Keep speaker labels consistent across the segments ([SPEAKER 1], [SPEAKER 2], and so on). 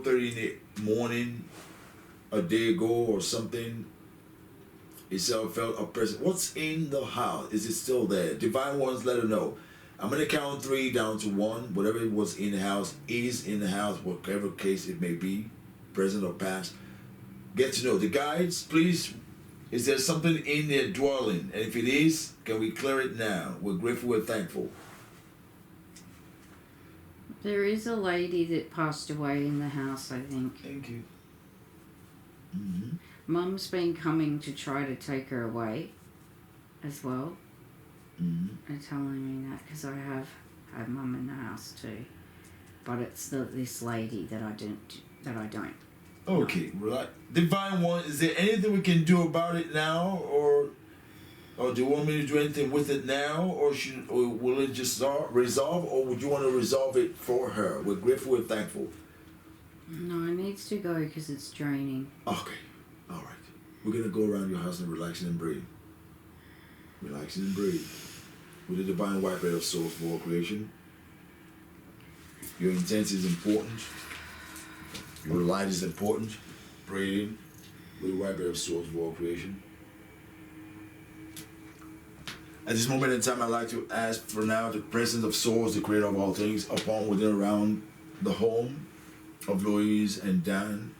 [SPEAKER 1] 12:30 in the morning, a day ago or something, itself felt a presence. What's in the house? Is it still there? Divine ones, let her know. I'm gonna count 3 down to 1. Whatever was in the house is in the house, whatever case it may be, present or past. Get to know the guides, please. Is there something in their dwelling? And if it is, can we clear it now? We're grateful, we're thankful.
[SPEAKER 2] There is a lady that passed away in the house, I think.
[SPEAKER 1] Thank you.
[SPEAKER 2] Mum's been coming to try to take her away as well. They're telling me that because I have Mum in the house too. But it's this lady that I don't.
[SPEAKER 1] Okay, right. Divine one, is there anything we can do about it now, or do you want me to do anything with it now, or will it just resolve, or would you want to resolve it for her? We're grateful, we're thankful.
[SPEAKER 2] No, it needs to go because it's draining.
[SPEAKER 1] Okay, all right. We're gonna go around your house and relax and breathe. Relax and breathe. With the divine white red of souls for all creation. Your intent is important. Your light is important. Breathing with the white red of souls for all creation. At this moment in time, I'd like to ask for now the presence of souls, the creator of all things, upon, within, around the home of Louise and Dan.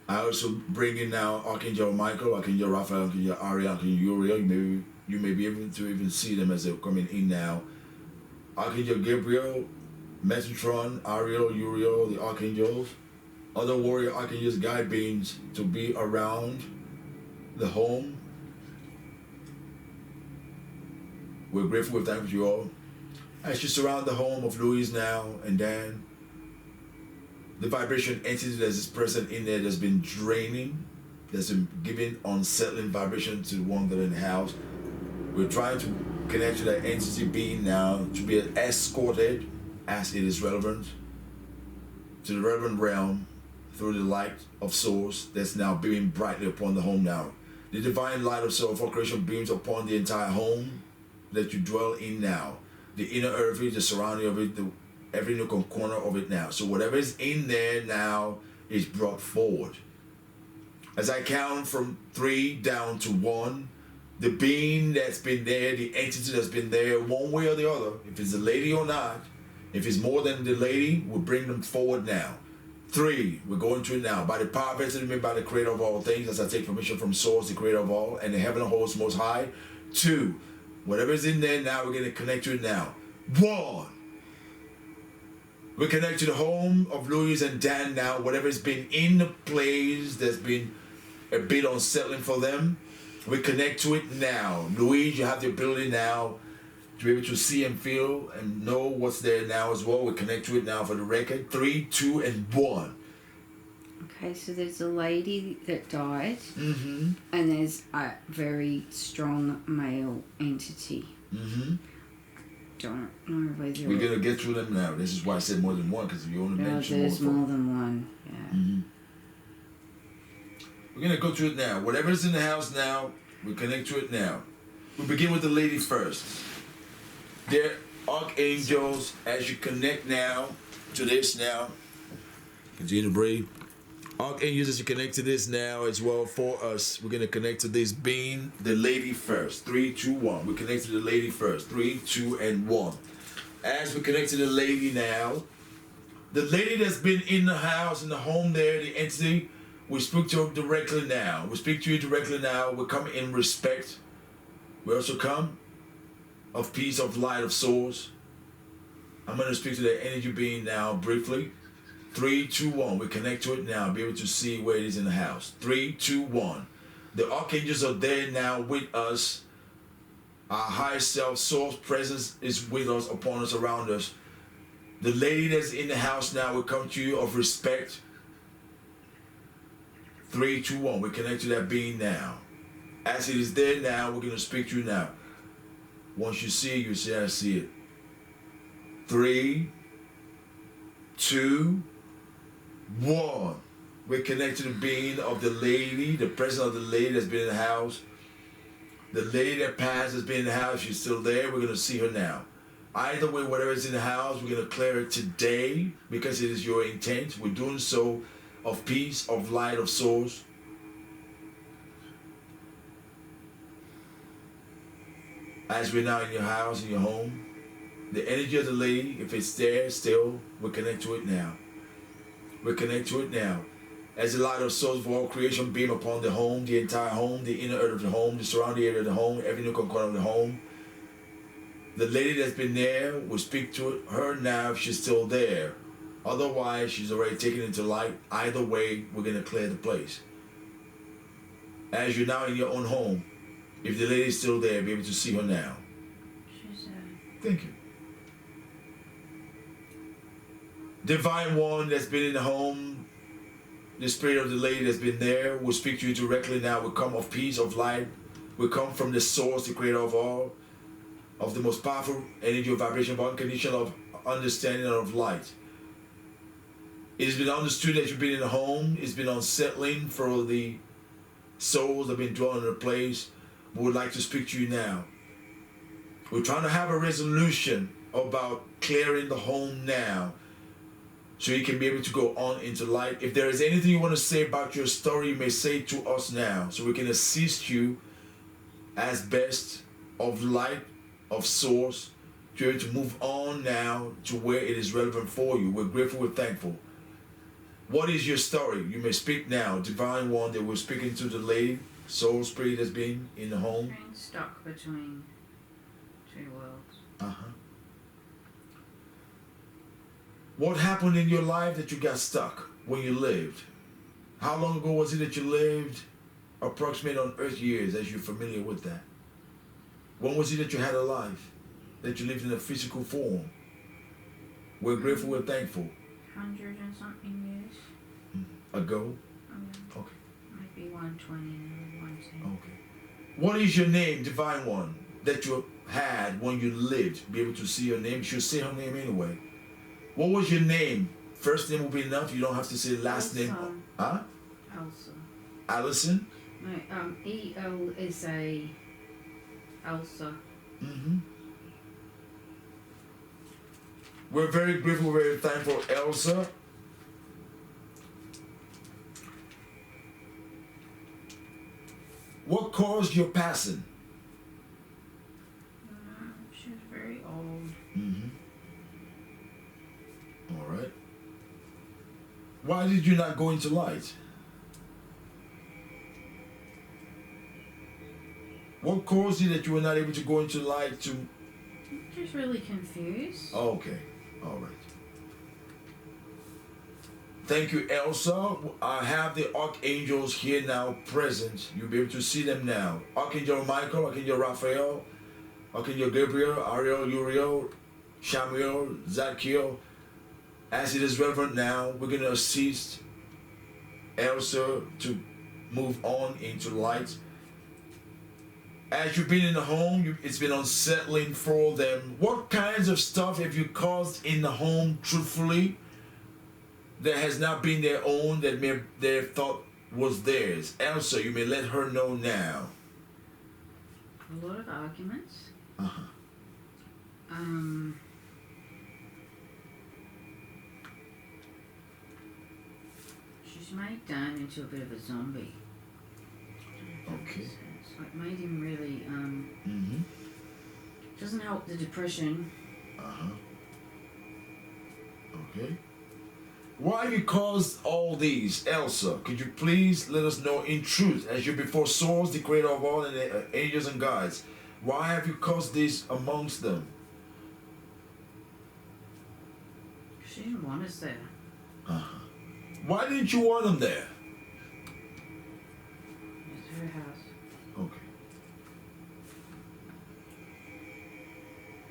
[SPEAKER 1] I also bring in now Archangel Michael, Archangel Raphael, Archangel Ariel, Archangel Uriel. You may be able to even see them as they're coming in now. Archangel Gabriel, Metatron, Ariel, Uriel, the archangels, other warrior archangels, guide beings to be around the home. We're grateful, we're thankful to you all. As you surround the home of Louise now and Dan, the vibration entity that is present in there that's been draining, that's been giving unsettling vibration to the one that are in the house. We're trying to connect to that entity being now to be escorted, as it is relevant, to the relevant realm through the light of source that's now beaming brightly upon the home now. The divine light of soul for creation beams upon the entire home that you dwell in now. The inner earth, the surrounding of it, every nook and corner of it now. So whatever is in there now is brought forward. As I count from 3 down to 1, the being that's been there, the entity that's been there, one way or the other, if it's a lady or not, if it's more than the lady, we'll bring them forward now. 3, we're going to it now. By the power vested in by the creator of all things, as I take permission from source, the creator of all, and the heaven and host most high. 2, whatever's in there now, we're going to connect to it now. 1, we connect to the home of Louise and Dan now. Whatever's been in the place that's been a bit unsettling for them, we connect to it now. Louise, you have the ability now to be able to see and feel and know what's there now as well. We connect to it now for the record. 3, 2, and 1.
[SPEAKER 2] Okay, so there's a lady that died, and there's a very strong male entity. Don't know whether
[SPEAKER 1] we're gonna get through them now. This is why I said more than one, because you only mentioned
[SPEAKER 2] there's more than one. Yeah.
[SPEAKER 1] We're gonna go through it now. Whatever's in the house now, we connect to it now. We begin with the lady first. Dear archangels, as you connect now to this now, continue to breathe. Archangels, as you connect to this now as well for us, we're gonna connect to this being the lady first. 3, 2, 1. We connect to the lady first. 3, 2, and 1. As we connect to the lady now, the lady that's been in the house, in the home there, the entity, we speak to her directly now. We speak to you directly now. We come in respect. We also come of peace, of light, of source. I'm going to speak to the energy being now briefly. 3, 2, 1. We connect to it now. Be able to see where it is in the house. 3, 2, 1. The archangels are there now with us. Our higher self, source presence is with us, upon us, around us. The lady that's in the house now will come to you of respect. 3, 2, 1. We connect to that being now. As it is there now, we're going to speak to you now. Once you see it, you say, I see it. 3, 2, 1. We connect to the being of the lady, the presence of the lady that's been in the house. The lady that passed has been in the house. She's still there. We're going to see her now. Either way, whatever is in the house, we're going to clear it today because it is your intent. We're doing so of peace, of light, of source. As we're now in your house, in your home, the energy of the lady, if it's there still, we connect to it now. We connect to it now. As the light of source of all creation beam upon the home, the entire home, the inner earth of the home, the surrounding area of the home, every nook and corner of the home. The lady that's been there will speak to her now if she's still there. Otherwise, she's already taken into light. Either way, we're going to clear the place. As you're now in your own home, if the lady's still there, be able to see her now.
[SPEAKER 2] She's
[SPEAKER 1] Thank you. Divine One that's been in the home, the spirit of the lady that's been there will speak to you directly now. Will come of peace, of light. Will come from the source, the creator of all, of the most powerful energy of vibration, of unconditional, of understanding, and of light. It has been understood that you've been in the home. It's been unsettling for the souls that have been dwelling in a place. We would like to speak to you now. We're trying to have a resolution about clearing the home now so you can be able to go on into light. If there is anything you want to say about your story, you may say it to us now so we can assist you as best of light, of source, to be able to move on now to where it is relevant for you. We're grateful, we're thankful. What is your story? You may speak now. Divine One that we're speaking to the lady, soul spirit that's been in the home.
[SPEAKER 2] being stuck between two worlds.
[SPEAKER 1] Uh-huh. What happened in your life that you got stuck when you lived? How long ago was it that you lived? Approximate on earth years, as you're familiar with that. When was it that you had a life? That you lived in a physical form? We're grateful, we're thankful.
[SPEAKER 2] 100 and something years.
[SPEAKER 1] Ago? Okay.
[SPEAKER 2] Maybe 120 and 110.
[SPEAKER 1] Okay. What is your name, Divine One, that you had when you lived? Be able to see your name. You should say her name anyway. What was your name? First name will be enough. You don't have to say last name. Huh?
[SPEAKER 2] Elsa.
[SPEAKER 1] Allison?
[SPEAKER 2] No, E-L is a Elsa.
[SPEAKER 1] Mm-hmm. We're very grateful, very thankful, Elsa. What caused your passing?
[SPEAKER 2] She was very old.
[SPEAKER 1] Mm-hmm. All right. Why did you not go into light? What caused you that you were not able to go into light to...
[SPEAKER 2] I'm just really confused.
[SPEAKER 1] Okay. All right. Thank you, Elsa. I have the archangels here now present. You'll be able to see them now. Archangel Michael, Archangel Raphael, Archangel Gabriel, Ariel, Uriel, Shamiel, Zadkiel. As it is relevant now, we're going to assist Elsa to move on into light. As you've been in the home, it's been unsettling for them. What kinds of stuff have you caused in the home, truthfully, that has not been their own, that they thought was theirs? Elsa, you may let her know now.
[SPEAKER 2] A lot of arguments.
[SPEAKER 1] Uh-huh.
[SPEAKER 2] She's made Dan into a bit of a zombie.
[SPEAKER 1] Okay.
[SPEAKER 2] So it made him really,
[SPEAKER 1] Mm-hmm.
[SPEAKER 2] doesn't help the depression.
[SPEAKER 1] Uh-huh. Okay. Why have you caused all these, Elsa? Could you please let us know in truth, as you before Source, the creator of all, and angels and guides? Why have you caused this amongst them?
[SPEAKER 2] She didn't want us there.
[SPEAKER 1] Uh-huh. Why didn't you want them there?
[SPEAKER 2] It's her house.
[SPEAKER 1] Okay.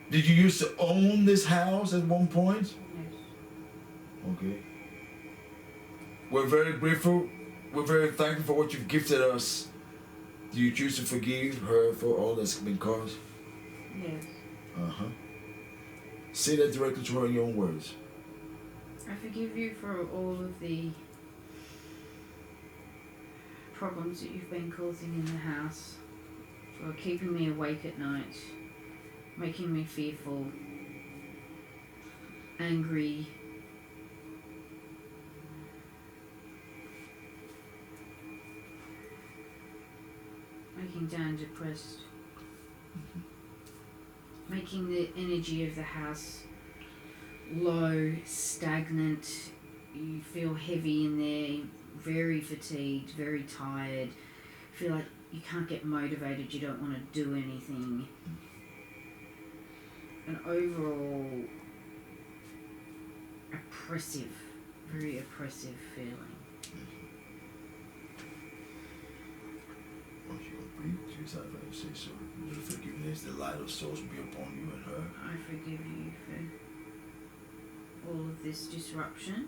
[SPEAKER 1] Did you used to own this house at one point?
[SPEAKER 2] Yes.
[SPEAKER 1] Okay. We're very grateful. We're very thankful for what you've gifted us. Do you choose to forgive her for all that's been caused?
[SPEAKER 2] Yes.
[SPEAKER 1] Uh-huh. Say that directly to her in your own words.
[SPEAKER 2] I forgive you for all of the problems that you've been causing in the house, for keeping me awake at night, making me fearful, angry, making down depressed, making the energy of the house low, stagnant. You feel heavy in there, very fatigued, very tired, feel like you can't get motivated, you don't want to do anything. An overall oppressive, very oppressive feeling.
[SPEAKER 1] Once you agree to yourself and say so, the forgiveness, the light of souls will be upon you and her.
[SPEAKER 2] I forgive you for all of this disruption.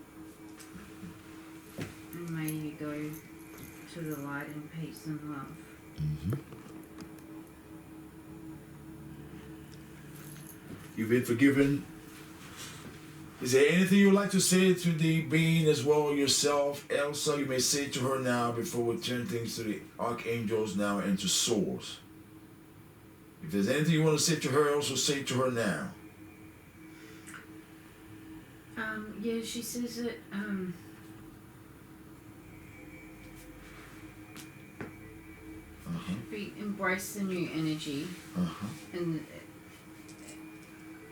[SPEAKER 2] And may you go to the light in peace and love.
[SPEAKER 1] Mm-hmm. You've been forgiven. Is there anything you'd like to say to the being as well yourself, Elsa? You may say to her now before we turn things to the archangels now and to souls. If there's anything you want to say to her, also say to her now.
[SPEAKER 2] Yeah, she says that we embrace the new energy and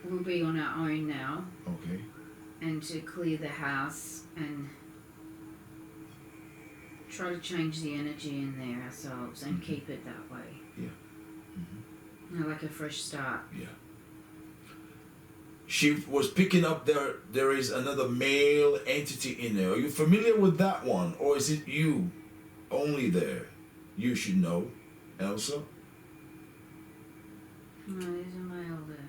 [SPEAKER 2] we'll be on our own now.
[SPEAKER 1] Okay.
[SPEAKER 2] And to clear the house and try to change the energy in there ourselves and keep it that way.
[SPEAKER 1] Yeah.
[SPEAKER 2] You know, like a fresh start.
[SPEAKER 1] Yeah. She was picking up there is another male entity in there. Are you familiar with that one? Or is it you only there? You should know, Elsa.
[SPEAKER 2] No, there's a male there.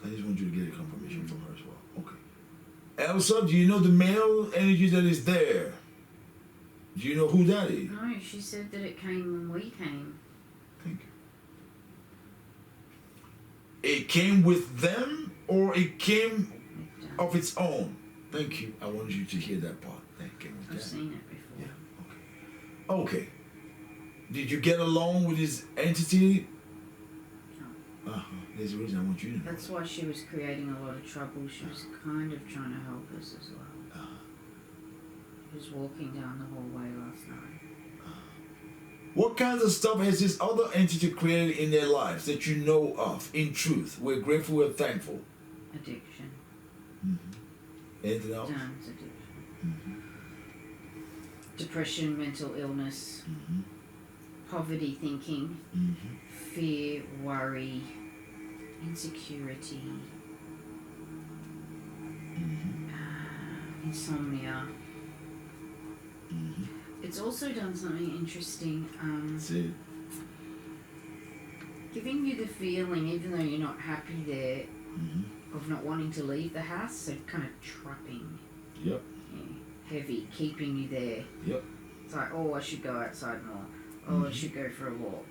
[SPEAKER 1] I just want you to get a confirmation from her as well. Okay. Elsa, do you know the male energy that is there? Do you know who that is?
[SPEAKER 2] No, she said that it came when we came.
[SPEAKER 1] Thank you. It came with them or it came of its own? Thank you. I wanted you to hear that part. Thank you.
[SPEAKER 2] I've seen it before.
[SPEAKER 1] Yeah, okay. Okay. Did you get along with this entity?
[SPEAKER 2] No.
[SPEAKER 1] There's a reason I want you to know.
[SPEAKER 2] That's why she was creating a lot of trouble. She was kind of trying to help us as well. She was walking down the hallway last night.
[SPEAKER 1] What kinds of stuff has this other entity created in their lives that you know of? In truth, we're grateful, we're thankful.
[SPEAKER 2] Addiction.
[SPEAKER 1] Anything else?
[SPEAKER 2] Dan's addiction. Depression, mental illness, poverty thinking, fear, worry, insecurity, insomnia. It's also done something interesting, giving you the feeling, even though you're not happy there, of not wanting to leave the house, so kind of trapping.
[SPEAKER 1] Yep.
[SPEAKER 2] Yeah, heavy, keeping you there.
[SPEAKER 1] Yep.
[SPEAKER 2] It's like, oh, I should go outside more. Oh, I should go for a walk.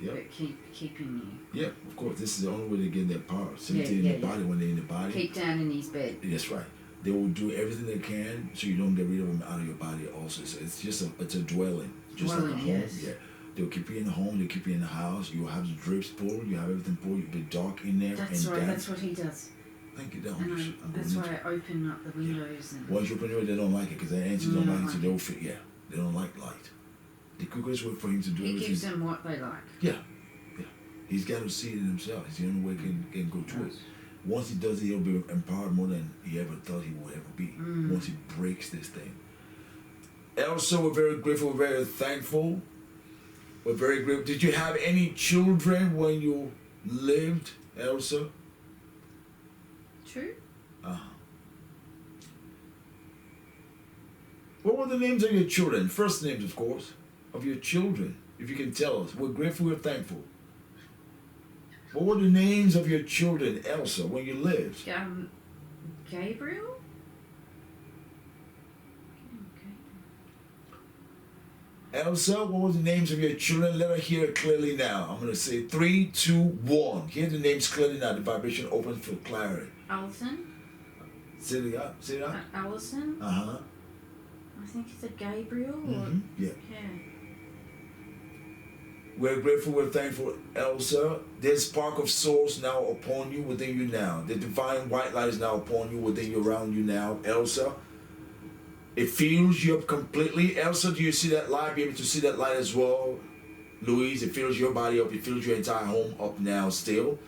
[SPEAKER 1] Yep.
[SPEAKER 2] But keeping you.
[SPEAKER 1] Yeah, of course. This is the only way they get their power. Same thing in the body when they're in the body.
[SPEAKER 2] Keep down in his bed.
[SPEAKER 1] That's right. They will do everything they can so you don't get rid of them out of your body also. So it's just it's a dwelling. Just like a home.
[SPEAKER 2] Yes.
[SPEAKER 1] Yeah. They'll keep you in the home, they'll keep you in the house, you'll have the drapes pulled, you have everything pulled, you'll be dark in there.
[SPEAKER 2] That's
[SPEAKER 1] and
[SPEAKER 2] right,
[SPEAKER 1] damp.
[SPEAKER 2] that's what he does.
[SPEAKER 1] Thank you,
[SPEAKER 2] And that's why I open up the windows. And
[SPEAKER 1] once you open it, they don't like it because their answers don't like it, so they'll fit. Yeah, they don't like light. The quickest way for him to do
[SPEAKER 2] he
[SPEAKER 1] everything.
[SPEAKER 2] gives them what they like.
[SPEAKER 1] Yeah, yeah. He's got to see it himself. It's the only way he can go to it. Once he does it, he'll be empowered more than he ever thought he would ever be. Once he breaks this thing. Also, we're very grateful, we're very thankful. We're very grateful. Did you have any children when you lived, Elsa?
[SPEAKER 2] True.
[SPEAKER 1] What were the names of your children? First names, of course, of your children. If you can tell us. We're grateful, we're thankful. What were the names of your children, Elsa, when you lived?
[SPEAKER 2] Gabriel?
[SPEAKER 1] Elsa, what were the names of your children? Let her hear it clearly now. I'm going to say 3, 2, 1. Hear the names clearly now. The vibration opens for clarity.
[SPEAKER 2] Allison?
[SPEAKER 1] Say it out. Say it out.
[SPEAKER 2] Allison? I think it's a Gabriel. Or,
[SPEAKER 1] Yeah.
[SPEAKER 2] yeah.
[SPEAKER 1] We're grateful, we're thankful, Elsa. There's spark of source now upon you, within you now. The divine white light is now upon you, within you, around you now, Elsa. It fills you up completely. Elsa, do you see that light? Be able to see that light as well. Louise, it fills your body up. It fills your entire home up now still.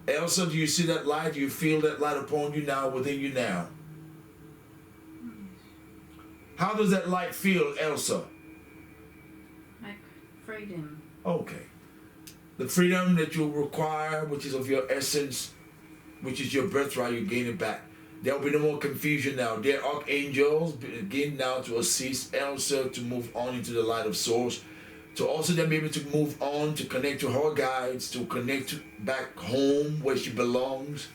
[SPEAKER 1] Elsa, do you see that light? Do you feel that light upon you now, within you now? How does that light feel, Elsa?
[SPEAKER 2] Like freedom.
[SPEAKER 1] Okay. The freedom that you require, which is of your essence, which is your birthright, you gain it back. There will be no more confusion now. Dear archangels, begin now to assist Elsa to move on into the light of source, to also then be able to move on, to connect to her guides, to connect back home where she belongs,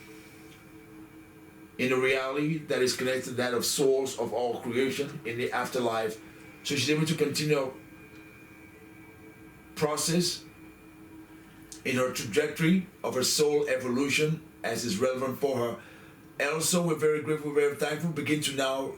[SPEAKER 1] in a reality that is connected to that of source of all creation in the afterlife. So she's able to continue process in her trajectory of her soul evolution as is relevant for her. Also, we're very grateful, very thankful. Begin to now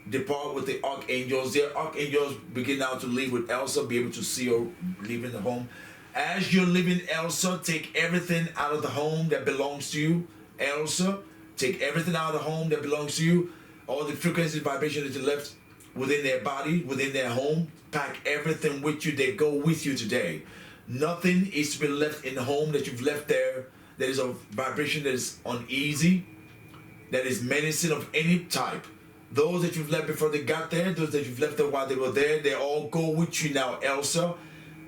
[SPEAKER 1] depart with the archangels. Their archangels begin now to leave with Elsa, be able to see her leaving the home. As you're leaving Elsa, take everything out of the home that belongs to you. Elsa, take everything out of the home that belongs to you. All the frequency vibration that you left within their body, within their home. Pack everything with you. They go with you today. Nothing is to be left in the home that you've left there that is of vibration that is uneasy, that is menacing of any type. Those that you've left before they got there, those that you've left there while they were there, they all go with you now, Elsa.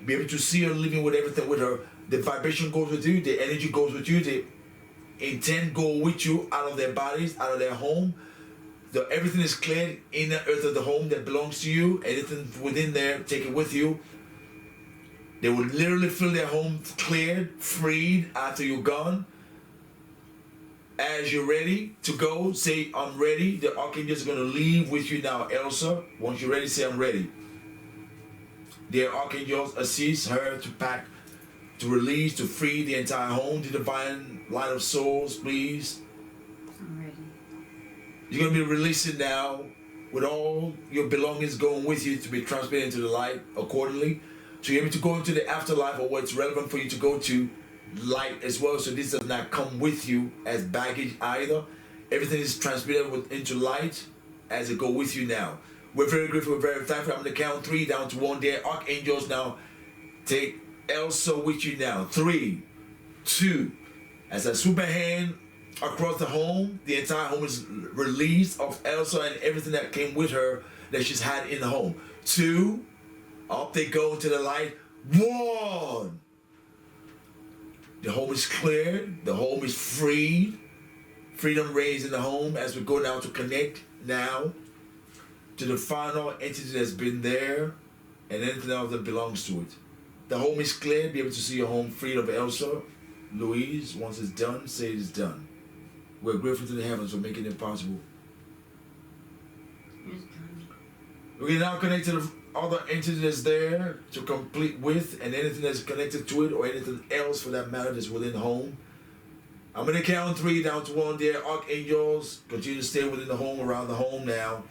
[SPEAKER 1] Be able to see her living with everything with her. The vibration goes with you, the energy goes with you, the intent go with you out of their bodies, out of their home. Everything is cleared in the earth of the home that belongs to you. Anything within there, take it with you. They will literally feel their home cleared, freed after you're gone. As you're ready to go, say, I'm ready. The archangels are going to leave with you now, Elsa. Once you're ready, say, I'm ready. The archangels assist her to pack, to release, to free the entire home. The divine light of souls, please.
[SPEAKER 2] I'm ready.
[SPEAKER 1] You're going to be releasing now with all your belongings going with you to be transmitted into the light accordingly. So you're able to go into the afterlife or what's relevant for you to go to light as well. So this does not come with you as baggage either. Everything is transmitted into light as it go with you now. We're very grateful, we're very thankful. I'm going to count 3 down to 1 there. Archangels now take Elsa with you now. 3, 2. As I swoop my hand across the home, the entire home is released of Elsa and everything that came with her that she's had in the home. 2, up they go to the light. 1. The home is cleared. The home is freed. Freedom reigns in the home as we go now to connect now to the final entity that's been there and anything else that belongs to it. The home is cleared. Be able to see your home freed of Elsa. Louise, once it's done, say it's done. We're grateful to the heavens for making it possible.
[SPEAKER 2] It's done.
[SPEAKER 1] We can now connect to the other entity that's there to complete with, and anything that's connected to it or anything else for that matter that's within the home. I'm going to count 3 down to 1 there. Archangels continue to stay within the home, around the home now.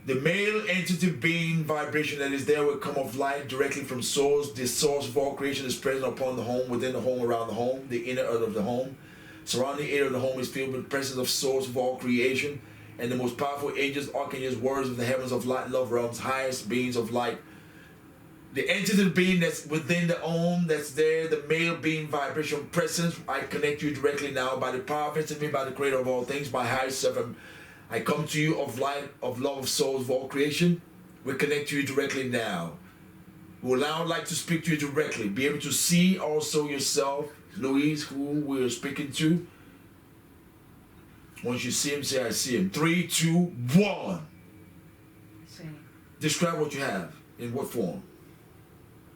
[SPEAKER 1] The male entity being vibration that is there will come off light directly from source. The source of all creation is present upon the home, within the home, around the home, the inner earth of the home. Surrounding area of the home is filled with the presence of source of all creation. And the most powerful angels, archangels, warriors of the heavens of light, love realms, highest beings of light. The entity being that's within the home, that's there, the male being vibration presence, I connect you directly now by the power vested in me by the creator of all things, my highest self. I come to you of light, of love, of souls, of all creation. We connect to you directly now. We will now like to speak to you directly. Be able to see also yourself, Louise, who we're speaking to. Once you see him, say, I see him. 3, 2, 1.
[SPEAKER 2] See.
[SPEAKER 1] Describe what you have. In what form?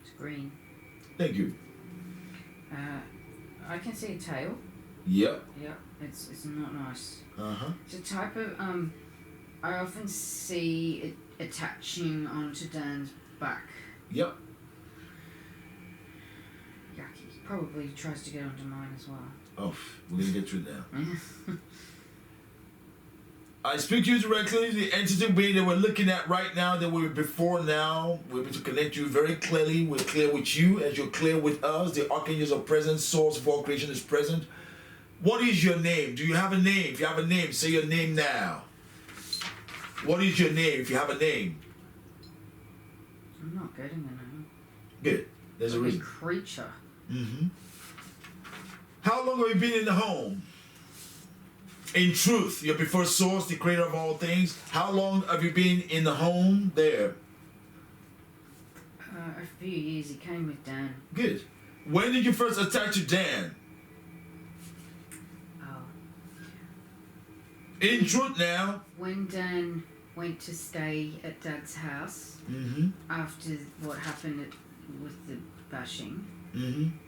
[SPEAKER 2] It's green.
[SPEAKER 1] Thank you.
[SPEAKER 2] I can see a tail.
[SPEAKER 1] Yep.
[SPEAKER 2] Yep. It's not nice.
[SPEAKER 1] Uh-huh.
[SPEAKER 2] It's a type of I often see it attaching onto Dan's back.
[SPEAKER 1] Yep.
[SPEAKER 2] Yucky. Probably tries to get onto mine as well.
[SPEAKER 1] Oh, we're gonna get to it now. I speak to you directly, the entity being that we're looking at right now, that we're before now. We're able to connect you very clearly. We're clear with you as you're clear with us. The archangels are present. Source of all creation is present. What is your name? Do you have a name? If you have a name, say your name now. What is your name if you have a name?
[SPEAKER 2] I'm not getting a name.
[SPEAKER 1] Good. There's a reason.
[SPEAKER 2] Creature.
[SPEAKER 1] Mm-hmm. How long have you been in the home? In truth, you're before Source, the creator of all things. How long have you been in the home there?
[SPEAKER 2] A few years. He came with Dan.
[SPEAKER 1] Good. When did you first attach to Dan? In truth now.
[SPEAKER 2] When Dan went to stay at Dad's house, after what happened with the bashing,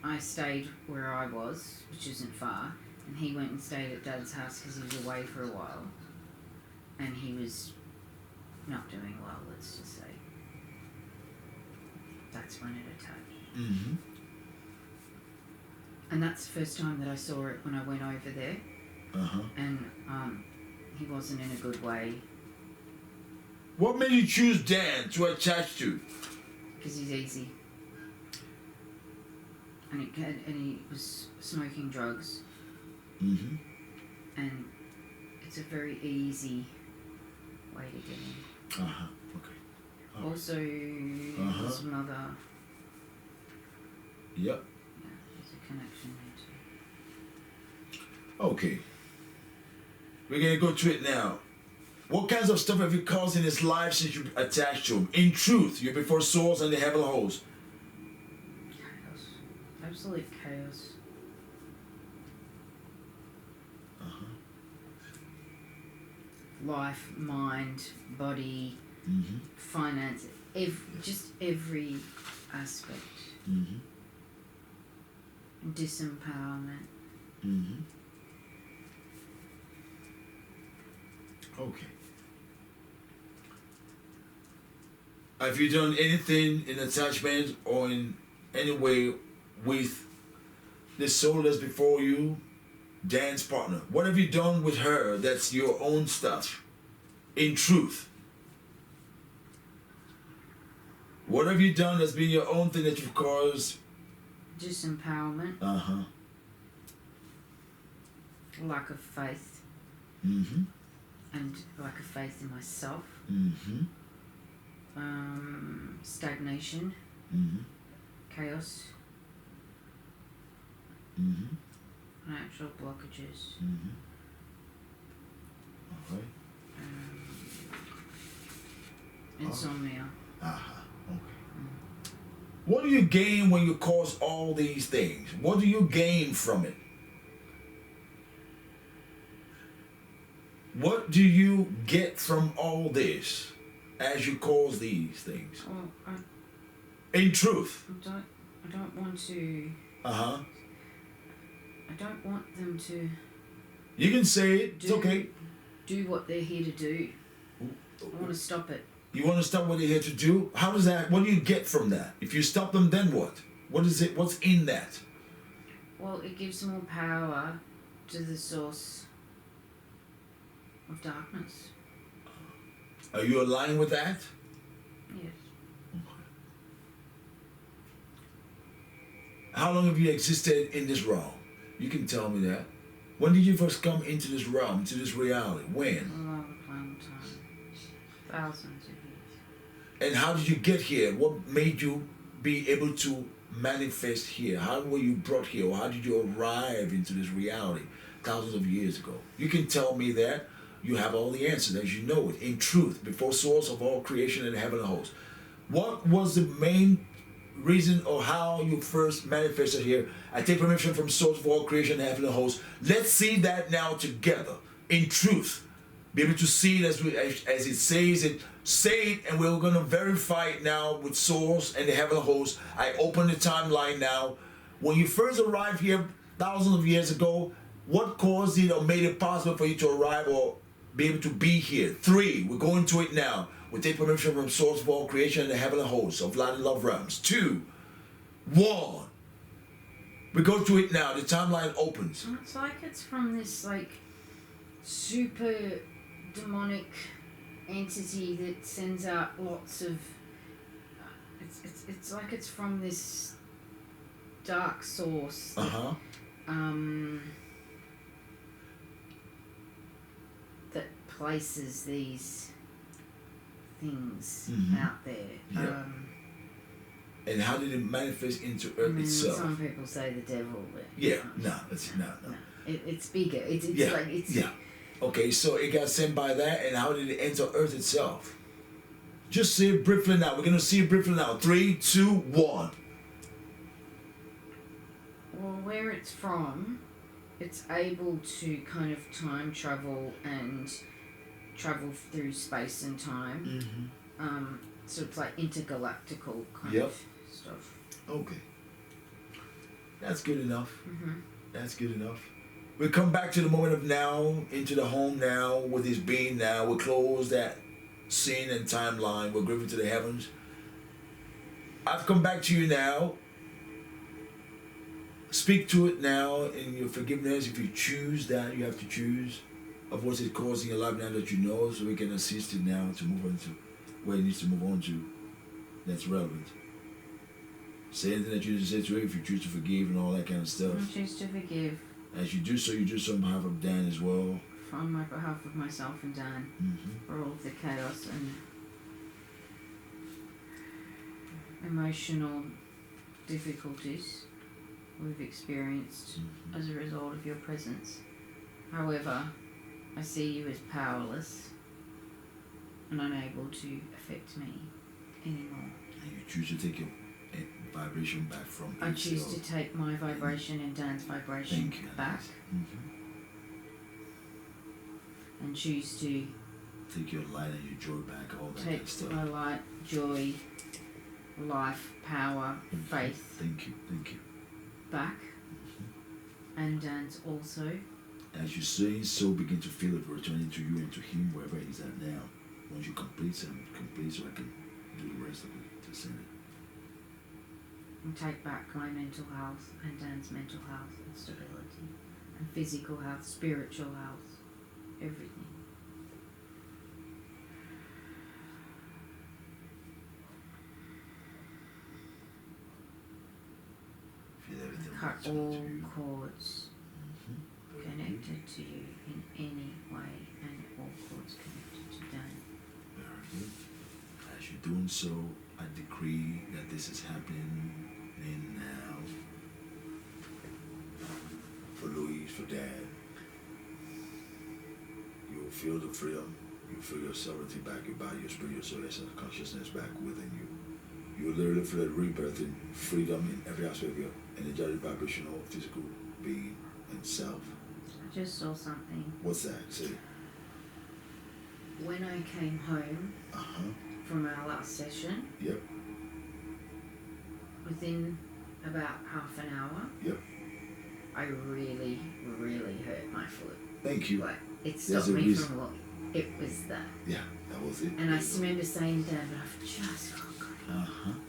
[SPEAKER 2] I stayed where I was, which isn't far, and he went and stayed at Dad's house because he was away for a while, and he was not doing well, let's just say. That's when it attacked. And that's the first time that I saw it when I went over there. And he wasn't in a good way.
[SPEAKER 1] What made you choose Dan to attach to?
[SPEAKER 2] Because he's easy. And he was smoking drugs. And it's a very easy way to get in.
[SPEAKER 1] Okay.
[SPEAKER 2] Also, his mother.
[SPEAKER 1] Yep.
[SPEAKER 2] Yeah, there's a connection there too.
[SPEAKER 1] Okay. We're going to go to it now. What kinds of stuff have you caused in his life since you attached to him? In truth, you're before Source and the heavenly host.
[SPEAKER 2] Chaos. Absolute chaos. Life, mind, body, finance, just every aspect. Disempowerment.
[SPEAKER 1] Okay. Have you done anything in attachment or in any way with the soul that's before you, Dan's partner? What have you done with her that's your own stuff? In truth. What have you done that's been your own thing that you've caused?
[SPEAKER 2] Disempowerment. Lack of faith. And lack of faith in myself. Stagnation. Chaos. Financial blockages.
[SPEAKER 1] Okay.
[SPEAKER 2] Insomnia.
[SPEAKER 1] Okay. What do you gain when you cause all these things? What do you gain from it? What do you get from all this as you cause these things?
[SPEAKER 2] Well,
[SPEAKER 1] in truth.
[SPEAKER 2] I don't want to. I don't want them to.
[SPEAKER 1] You can say it. It's okay.
[SPEAKER 2] Do what they're here to do. I want to stop it.
[SPEAKER 1] You want to stop what they're here to do? How does that? What do you get from that? If you stop them, then what? What is it? What's in that?
[SPEAKER 2] Well, it gives more power to the source of darkness.
[SPEAKER 1] Are you aligned with that?
[SPEAKER 2] Yes.
[SPEAKER 1] Okay. How long have you existed in this realm? You can tell me that. When did you first come into this realm, into this reality? When?
[SPEAKER 2] A long time. Thousands of years.
[SPEAKER 1] And how did you get here? What made you be able to manifest here? How were you brought here? Or how did you arrive into this reality thousands of years ago? You can tell me that. You have all the answers as you know it. In truth, before Source of all creation and heaven and host. What was the main reason or how you first manifested here? I take permission from Source of all creation and heaven and host. Let's see that now together. In truth. Be able to see it as it says it. Say it, and we're going to verify it now with Source and the heaven and host. I open the timeline now. When you first arrived here thousands of years ago, what caused it or made it possible for you to arrive or be able to be here? 3, we're going to it now. We take permission from Source of all creation and the heavenly hosts of light and love realms. 2, 1. We go to it now. The timeline opens.
[SPEAKER 2] It's like it's from this super demonic entity that sends out lots of. It's like it's from this dark source. That, that places these things out there.
[SPEAKER 1] Yep. And how did it manifest into Earth itself?
[SPEAKER 2] Some people say the devil. But
[SPEAKER 1] No.
[SPEAKER 2] It's bigger. It's like it's.
[SPEAKER 1] Yeah. Okay, so it got sent by that, and how did it enter Earth itself? Just see it briefly now. We're gonna see it briefly now. 3, 2, 1.
[SPEAKER 2] Well, where it's from, it's able to kind of time travel and travel through space and time. So it's like intergalactical kind of stuff.
[SPEAKER 1] Okay. That's good enough. That's good enough. We come back to the moment of now, into the home now, with his being now. We close that scene and timeline. We're grateful to the heavens. I've come back to you now. Speak to it now in your forgiveness. If you choose that, you have to choose of what it causing your life now that you know, so we can assist it now to move on to where it needs to move on to. That's relevant. Say anything that you need to say to it if you choose to forgive and all that kind of stuff.
[SPEAKER 2] I choose to forgive.
[SPEAKER 1] As you do so on behalf of Dan as well.
[SPEAKER 2] On my behalf of myself and Dan, for all of the chaos and emotional difficulties we've experienced as a result of your presence. However, I see you as powerless and unable to affect me anymore.
[SPEAKER 1] And you choose to take your vibration back from
[SPEAKER 2] I choose to take my vibration and Dan's vibration back. And choose to
[SPEAKER 1] take your light and your joy back, all that
[SPEAKER 2] take
[SPEAKER 1] good stuff.
[SPEAKER 2] my light, joy, life, power, faith.
[SPEAKER 1] Thank you.
[SPEAKER 2] Back. And Dan's also.
[SPEAKER 1] As you say so, begin to feel it returning to you and to him wherever he's at now. Once you complete so I can do the rest of it to send it.
[SPEAKER 2] And take back my mental health and Dan's mental health and stability and physical health, spiritual health, everything.
[SPEAKER 1] Feel everything.
[SPEAKER 2] Cut all cords connected to you in any way, and all cords connected to Dan.
[SPEAKER 1] Very good. As you're doing so, I decree that this is happening now for Louise, for Dad. You will feel the freedom. You will feel your sovereignty back, your body, your spirit, your soul, your sense of consciousness back within you. You will literally feel that rebirth and freedom in every aspect of your energetic, vibrational, physical being and self.
[SPEAKER 2] I just saw something.
[SPEAKER 1] What's that? Say.
[SPEAKER 2] When I came home from our last session, within about half an hour, I really, really hurt my foot.
[SPEAKER 1] Thank you.
[SPEAKER 2] Like, it stopped me from walking. It was that.
[SPEAKER 1] Yeah, that was it.
[SPEAKER 2] And I remember saying to Dad, but I've just forgotten.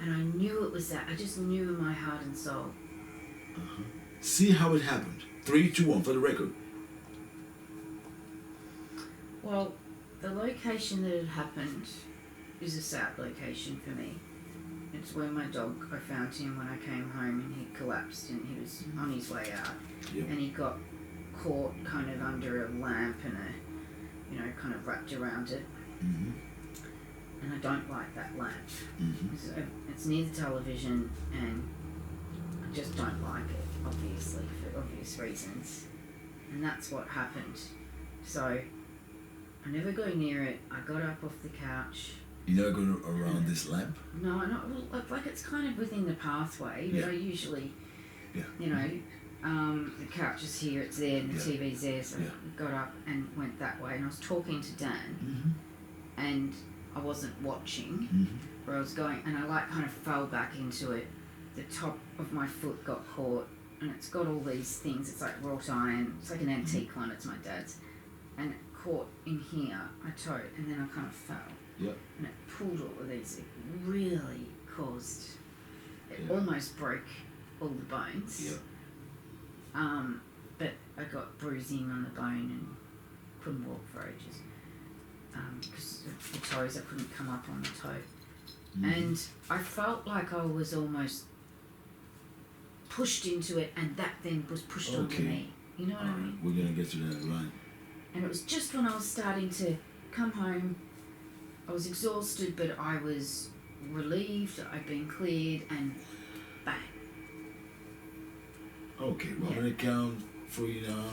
[SPEAKER 2] And I knew it was that. I just knew in my heart and soul.
[SPEAKER 1] See how it happened. 3, 2, 1 for the record.
[SPEAKER 2] Well, the location that it happened is a sad location for me. It's where my dog, I found him when I came home and he collapsed and he was on his way out. And he got caught kind of under a lamp and kind of wrapped around it. And I don't like that lamp. It's near the television and I just don't like it, obviously, for obvious reasons. And that's what happened. So I never go near it. I got up off the couch.
[SPEAKER 1] You never go around this lamp?
[SPEAKER 2] No, like it's kind of within the pathway, but I usually, the couch is here, it's there, and the TV's there, so I got up and went that way, and I was talking to Dan, and I wasn't watching where I was going, and I kind of fell back into it. The top of my foot got caught, and it's got all these things, it's like wrought iron, it's like an antique one, it's my dad's, and it caught in here, my toe, and then I kind of fell. And it pulled all of these. It really caused. It almost broke all the bones. But I got bruising on the bone and couldn't walk for ages because the toes, I couldn't come up on the toe. And I felt like I was almost pushed into it, and that then was pushed onto me. You know what I mean?
[SPEAKER 1] We're going to get to that, right.
[SPEAKER 2] And it was just when I was starting to come home, I was exhausted, but I was relieved, I'd been cleared, and bang.
[SPEAKER 1] Okay, well, I'm going to count for you now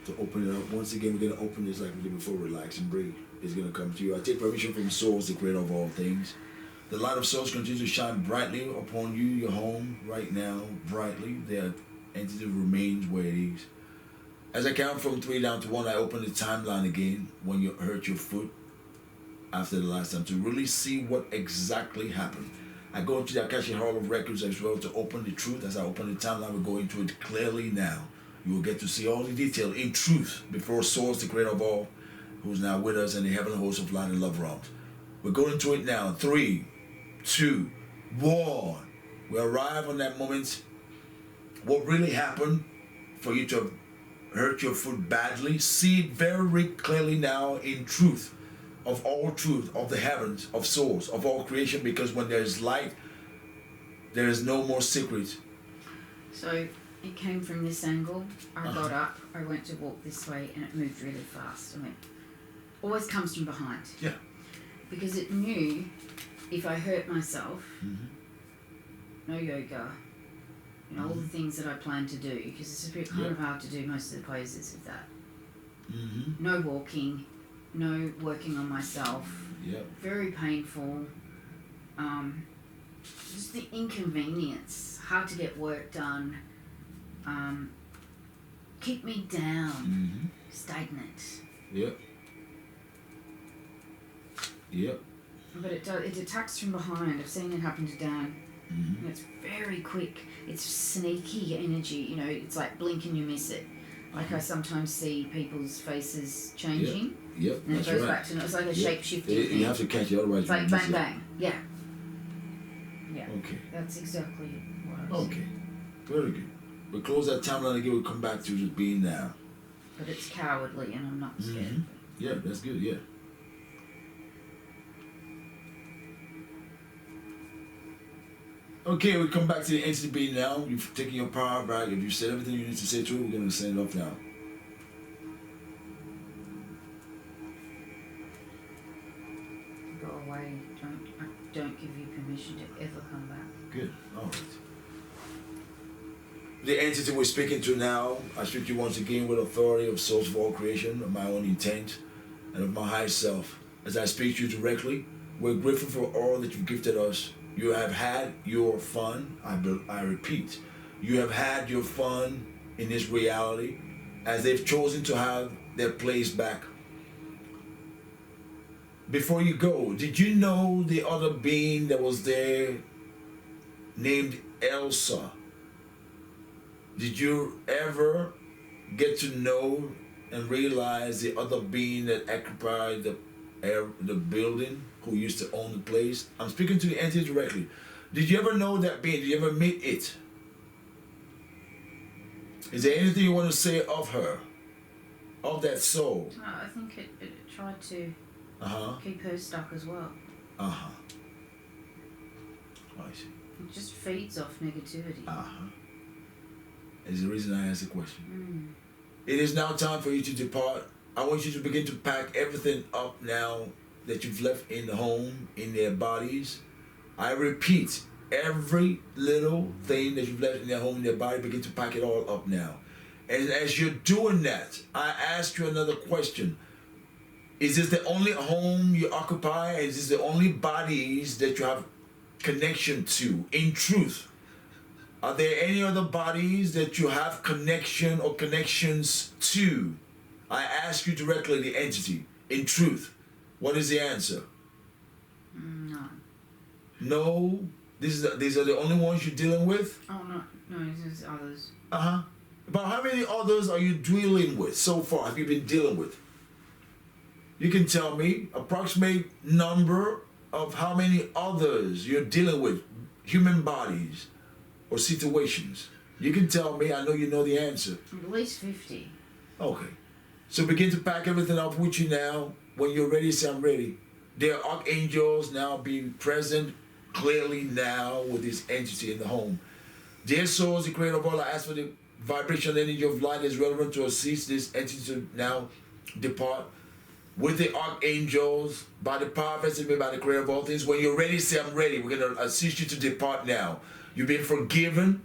[SPEAKER 1] to open it up. Once again, we're going to open this like we did before. Relax and breathe. It's going to come to you. I take permission from Source, the creator of all things. The light of Source continues to shine brightly upon you, your home, right now, brightly. The entity remains where it is. As I count from 3 down to 1, I open the timeline again when you hurt your foot after the last time to really see what exactly happened. I go into the Akashic Hall of Records as well to open the truth. As I open the timeline, we go into it clearly now. You will get to see all the detail in truth before Source, the creator of all, who's now with us in the heavenly host of light and love realms. We're going into it now. 3, 2, 1. We arrive on that moment. What really happened for you to have hurt your foot badly? See it very clearly now in truth, of all truth, of the heavens, of Source, of all creation, because when there is light, there is no more secret.
[SPEAKER 2] So it came from this angle. I got up, I went to walk this way, and it moved really fast. I went, always comes from behind.
[SPEAKER 1] Yeah.
[SPEAKER 2] Because it knew if I hurt myself, no yoga, you know, all the things that I plan to do, because it's a bit kind of hard to do most of the poses with that. No walking, no working on myself. Very painful. Just the inconvenience, hard to get work done. Keep me down, stagnant. But it attacks from behind. I've seen it happen to Dan. And it's very quick. It's sneaky energy. You know, it's like blink and you miss it. Like I sometimes see people's faces changing. And then it goes back to, it's like a shape-shifting thing.
[SPEAKER 1] You have to catch it, otherwise
[SPEAKER 2] it's like bang, bang. Yeah.
[SPEAKER 1] Okay.
[SPEAKER 2] That's exactly what I was
[SPEAKER 1] Okay. Very good. We'll close that timeline again. We'll come back to just being now.
[SPEAKER 2] But it's cowardly and I'm not scared.
[SPEAKER 1] Yeah, that's good, yeah. Okay, we come back to the entity being now. You've taken your power back. If you said everything you need to say to it, we're going to send it off now.
[SPEAKER 2] Go away. I don't give you permission to ever come back.
[SPEAKER 1] Good. All right. The entity we're speaking to now, I speak to you once again with authority of source of all creation, of my own intent, and of my high self. As I speak to you directly, we're grateful for all that you've gifted us. You have had your fun. I repeat, you have had your fun in this reality, as they've chosen to have their place back. Before you go, did you know the other being that was there named Elsa? Did you ever get to know and realize the other being that occupied the building, who used to own the place? I'm speaking to the entity directly. Did you ever know that being? Did you ever meet it? Is there anything you want to say of her, of that soul?
[SPEAKER 2] I think it tried to keep her stuck as well.
[SPEAKER 1] I see.
[SPEAKER 2] It just feeds off negativity.
[SPEAKER 1] Is the reason I asked the question. It is now time for you to depart. I want you to begin to pack everything up now that you've left in the home, in their bodies. I repeat, every little thing that you've left in their home, in their body, begin to pack it all up now. And as you're doing that, I ask you another question. Is this the only home you occupy? Is this the only bodies that you have connection to? In truth, are there any other bodies that you have connection or connections to? I ask you directly, the entity. In truth, what is the answer?
[SPEAKER 2] No.
[SPEAKER 1] No? These are the only ones you're dealing with?
[SPEAKER 2] Oh, no, there's others.
[SPEAKER 1] But how many others are you dealing with so far? Have you been dealing with? You can tell me approximate number of how many others you're dealing with, human bodies or situations. You can tell me. I know you know the answer.
[SPEAKER 2] At least 50.
[SPEAKER 1] Okay. So begin to pack everything up with you now. When you're ready, say, I'm ready. There are archangels now being present clearly now with this entity in the home. Dear souls, the creator of all, I ask for the vibration energy of light is relevant to assist this entity to now depart with the archangels by the power vested in me by the creator of all things. When you're ready, say, I'm ready. We're going to assist you to depart now. You've been forgiven.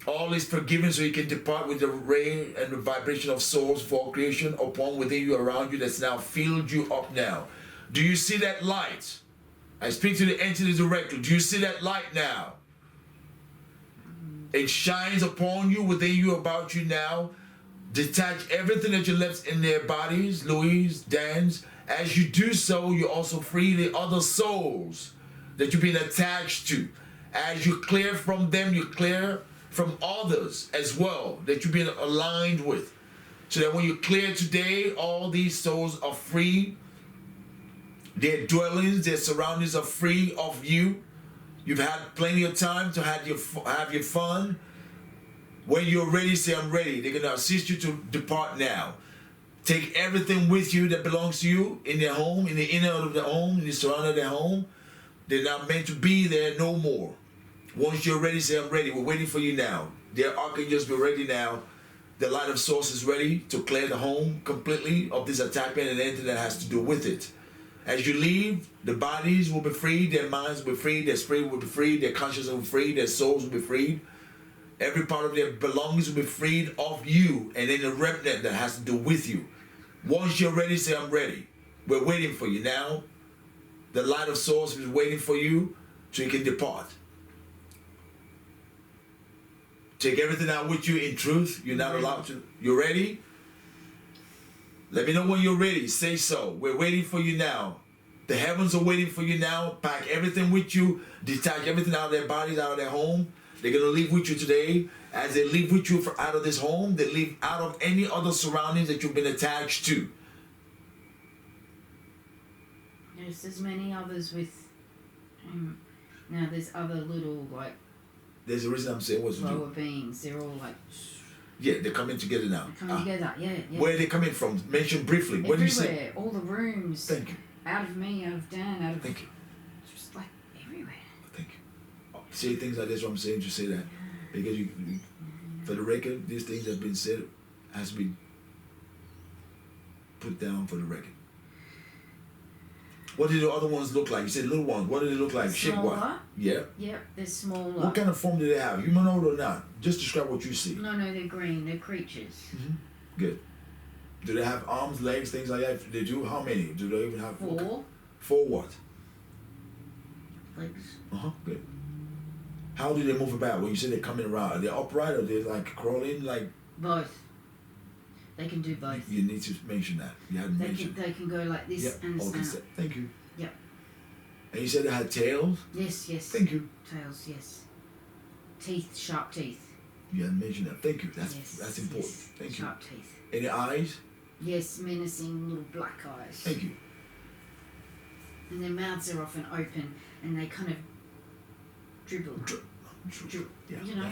[SPEAKER 1] All is forgiven so you can depart with the ray and the vibration of souls for creation upon within you, around you, that's now filled you up now. Do you see that light? I speak to the entity directly. Do you see that light now? It shines upon you, within you, about you now. Detach everything that you left in their bodies, Louise, Dan's. As you do so, you also free the other souls that you've been attached to. As you clear from them, you clear from others as well that you've been aligned with. So that when you clear today, all these souls are free. Their dwellings, their surroundings are free of you. You've had plenty of time to have your fun. When you're ready, say, I'm ready. They're going to assist you to depart now. Take everything with you that belongs to you in their home, in the inner of the home, in the surrounding of their home. They're not meant to be there no more. Once you're ready, say, I'm ready. We're waiting for you now. Dear archangels, be ready now. The light of source is ready to clear the home completely of this attachment and anything that has to do with it. As you leave, the bodies will be freed, their minds will be freed, their spirit will be freed, their consciousness will be freed, their souls will be freed. Every part of their belongings will be freed of you and then the remnant that has to do with you. Once you're ready, say, I'm ready. We're waiting for you now. The light of source is waiting for you so you can depart. Take everything out with you in truth. You're not allowed to. You ready? Let me know when you're ready. Say so. We're waiting for you now. The heavens are waiting for you now. Pack everything with you. Detach everything out of their bodies, out of their home. They're going to leave with you today. As they leave with you out of this home, they leave out of any other surroundings that you've been attached to.
[SPEAKER 2] Yes, there's many others with... now there's other little, like...
[SPEAKER 1] There's a reason I'm saying what's
[SPEAKER 2] lower beings. They're all like...
[SPEAKER 1] Yeah, they're coming together now.
[SPEAKER 2] They're coming together, yeah.
[SPEAKER 1] Where are they coming from? Mention briefly.
[SPEAKER 2] Everywhere.
[SPEAKER 1] What do you say?
[SPEAKER 2] All the rooms.
[SPEAKER 1] Thank you.
[SPEAKER 2] Out of me, out of Dan, out of...
[SPEAKER 1] Thank you.
[SPEAKER 2] Just like everywhere.
[SPEAKER 1] Thank you. Say things like this, what I'm saying, just say that. Because you for the record, these things have been said, has to be put down for the record. What did the other ones look like? You said little ones. What did they look like? Shape what? Yeah.
[SPEAKER 2] Yep, they're smaller.
[SPEAKER 1] What kind of form do they have? Humanoid or not? Just describe what you see.
[SPEAKER 2] No, they're green. They're creatures.
[SPEAKER 1] Mm-hmm. Good. Do they have arms, legs, things like that? They do? How many? Do they even have?
[SPEAKER 2] 4.
[SPEAKER 1] 4 what?
[SPEAKER 2] Legs.
[SPEAKER 1] Good. How do they move about? When you say they're coming around, are they upright or they like crawling? Like
[SPEAKER 2] both. They can do both.
[SPEAKER 1] You need to mention that. You hadn't mentioned.
[SPEAKER 2] They can go like this and snap.
[SPEAKER 1] Thank you.
[SPEAKER 2] Yep.
[SPEAKER 1] And you said they had tails?
[SPEAKER 2] Yes.
[SPEAKER 1] Thank you.
[SPEAKER 2] Tails, yes. Teeth, sharp teeth.
[SPEAKER 1] You hadn't mentioned that. Thank you. That's important.
[SPEAKER 2] Yes.
[SPEAKER 1] Thank you.
[SPEAKER 2] Sharp teeth.
[SPEAKER 1] Any eyes?
[SPEAKER 2] Yes, menacing little black eyes.
[SPEAKER 1] Thank you.
[SPEAKER 2] And their mouths are often open and they kind of dribble.
[SPEAKER 1] Yeah.
[SPEAKER 2] You know?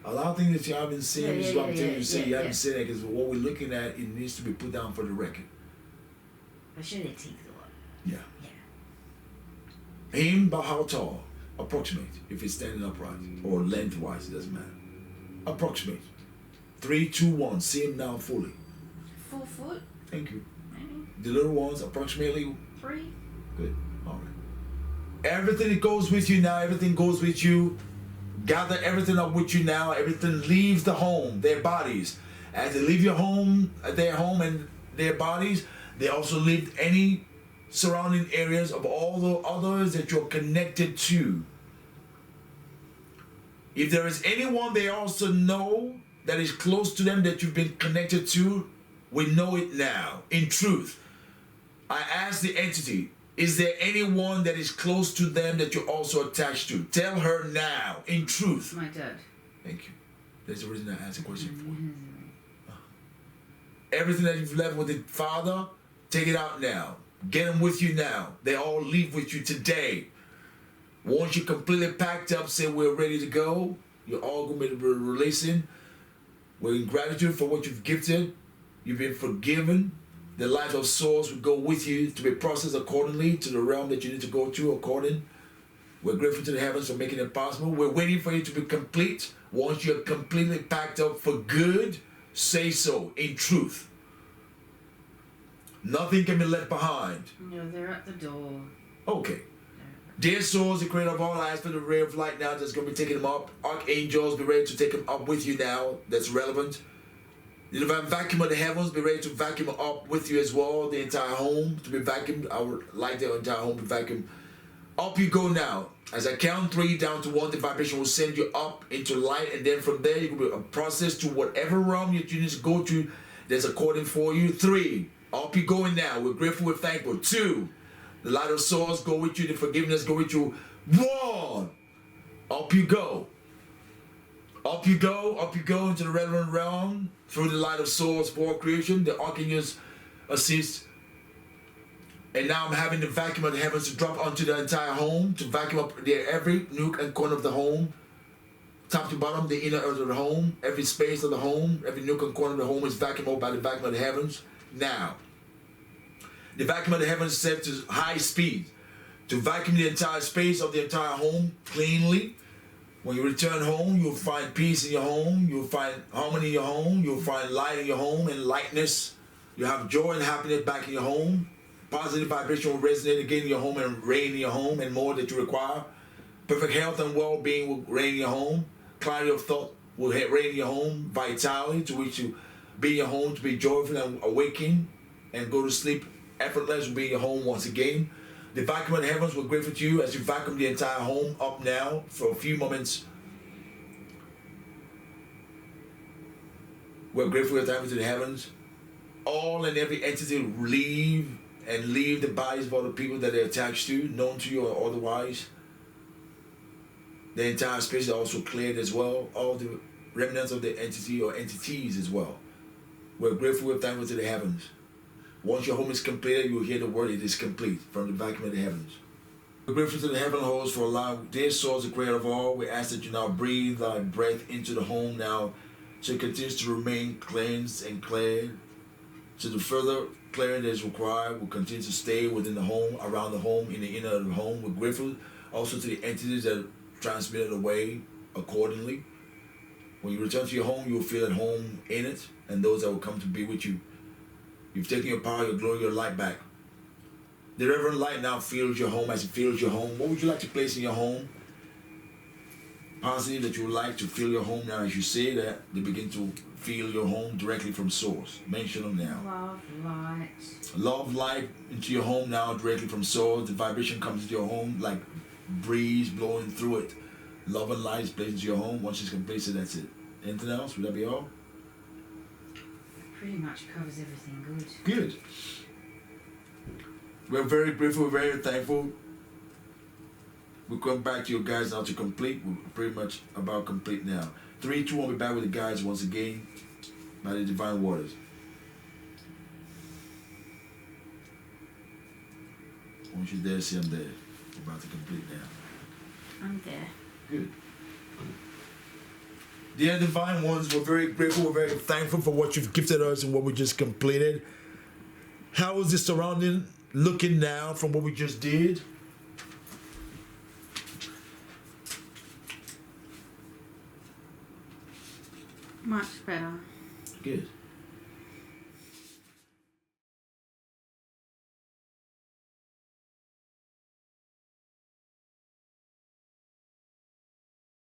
[SPEAKER 1] A lot of things that you haven't seen is what I'm telling you to say. You haven't
[SPEAKER 2] yeah.
[SPEAKER 1] said that because what we're looking at, it needs to be put down for the record.
[SPEAKER 2] I show their teeth a lot.
[SPEAKER 1] Yeah.
[SPEAKER 2] Yeah.
[SPEAKER 1] Aim about how tall? Approximate. If it's standing upright or lengthwise, it doesn't matter. Approximate. 3, 2, 1. See him now fully.
[SPEAKER 2] 4 foot.
[SPEAKER 1] Thank you.
[SPEAKER 2] Maybe.
[SPEAKER 1] The little ones, approximately
[SPEAKER 2] 3.
[SPEAKER 1] Good. All right. Everything that goes with you now, everything goes with you. Gather everything up with you now. Everything leaves the home, their bodies. As they leave your home, their home and their bodies, they also leave any surrounding areas of all the others that you're connected to. If there is anyone they also know that is close to them that you've been connected to, we know it now. In truth, I ask the entity, is there anyone that is close to them that you're also attached to? Tell her now, in truth.
[SPEAKER 2] My dad.
[SPEAKER 1] Thank you. That's the reason I asked the question for. Everything that you've left with the father, take it out now. Get them with you now. They all leave with you today. Once you're completely packed up, say we're ready to go. You're all going to be releasing. We're in gratitude for what you've gifted. You've been forgiven. The light of souls will go with you to be processed accordingly to the realm that you need to go to according. We're grateful to the heavens for making it possible. We're waiting for you to be complete. Once you're completely packed up for good, say so in truth. Nothing can be left behind.
[SPEAKER 2] No, they're at the door.
[SPEAKER 1] Okay. Dear souls, the creator of all, I ask for the ray of light now that's going to be taking them up. Archangels, be ready to take them up with you now. That's relevant. The divine vacuum of the heavens, be ready to vacuum up with you as well. The entire home to be vacuumed. I would like the entire home to vacuum. Up you go now. As I count 3 down to 1, the vibration will send you up into light, and then from there you will be a process to whatever realm you need to go to that's according for you. 3, up you going now. We're grateful, we're thankful. 2, the light of souls go with you, the forgiveness go with you. 1, up you go. Up you go into the relevant realm through the light of souls for creation. The archangels assist. And now I'm having the vacuum of the heavens to drop onto the entire home, to vacuum up there every nook and corner of the home, top to bottom, the inner earth of the home, every space of the home, every nook and corner of the home is vacuumed up by the vacuum of the heavens. Now, the vacuum of the heavens is set to high speed to vacuum the entire space of the entire home cleanly. When you return home, you'll find peace in your home, you'll find harmony in your home, you'll find light in your home and lightness. You'll have joy and happiness back in your home. Positive vibration will resonate again in your home and reign in your home and more that you require. Perfect health and well-being will reign in your home. Clarity of thought will reign in your home. Vitality to which you be in your home to be joyful and awaken and go to sleep effortless will be in your home once again. The vacuum of the heavens will be grateful to you as you vacuum the entire home up now for a few moments. We're grateful and thankful to the heavens. All and every entity leave the bodies of other people that they're attached to, known to you or otherwise. The entire space is also cleared as well. All the remnants of the entity or entities as well. We're grateful and thankful to the heavens. Once your home is completed, you will hear the word, it is complete, from the vacuum of the heavens. We're grateful to the heavenly host for allowing their souls, the creator of all. We ask that you now breathe thy breath into the home now, so it continues to remain cleansed and cleared. So the further clearing that is required will continue to stay within the home, around the home, in the inner of the home. We're grateful also to the entities that transmitted away accordingly. When you return to your home, you will feel at home in it, and those that will come to be with you. You've taken your power, your glory, your light back. The reverend light now fills your home as it fills your home. What would you like to place in your home? Positive that you would like to fill your home now. As you say that, they begin to feel your home directly from source. Mention them now.
[SPEAKER 2] Love, light.
[SPEAKER 1] Love, light into your home now directly from source. The vibration comes into your home like breeze blowing through it. Love and light is placed into your home. Once it's completed, that's it. Anything else? Would that be all?
[SPEAKER 2] Pretty much covers everything good.
[SPEAKER 1] Good. We're very grateful, we're very thankful. We'll come back to you guys now to complete. We're pretty much about complete now. 3, 2, 1, we'll be back with the guys once again by the divine waters. Once you're there, see I'm there. We're about to complete now.
[SPEAKER 2] I'm there.
[SPEAKER 1] Good. Dear divine ones, we're very grateful, we're very thankful for what you've gifted us and what we just completed. How is the surrounding looking now from what we just did?
[SPEAKER 2] Much better.
[SPEAKER 1] Good.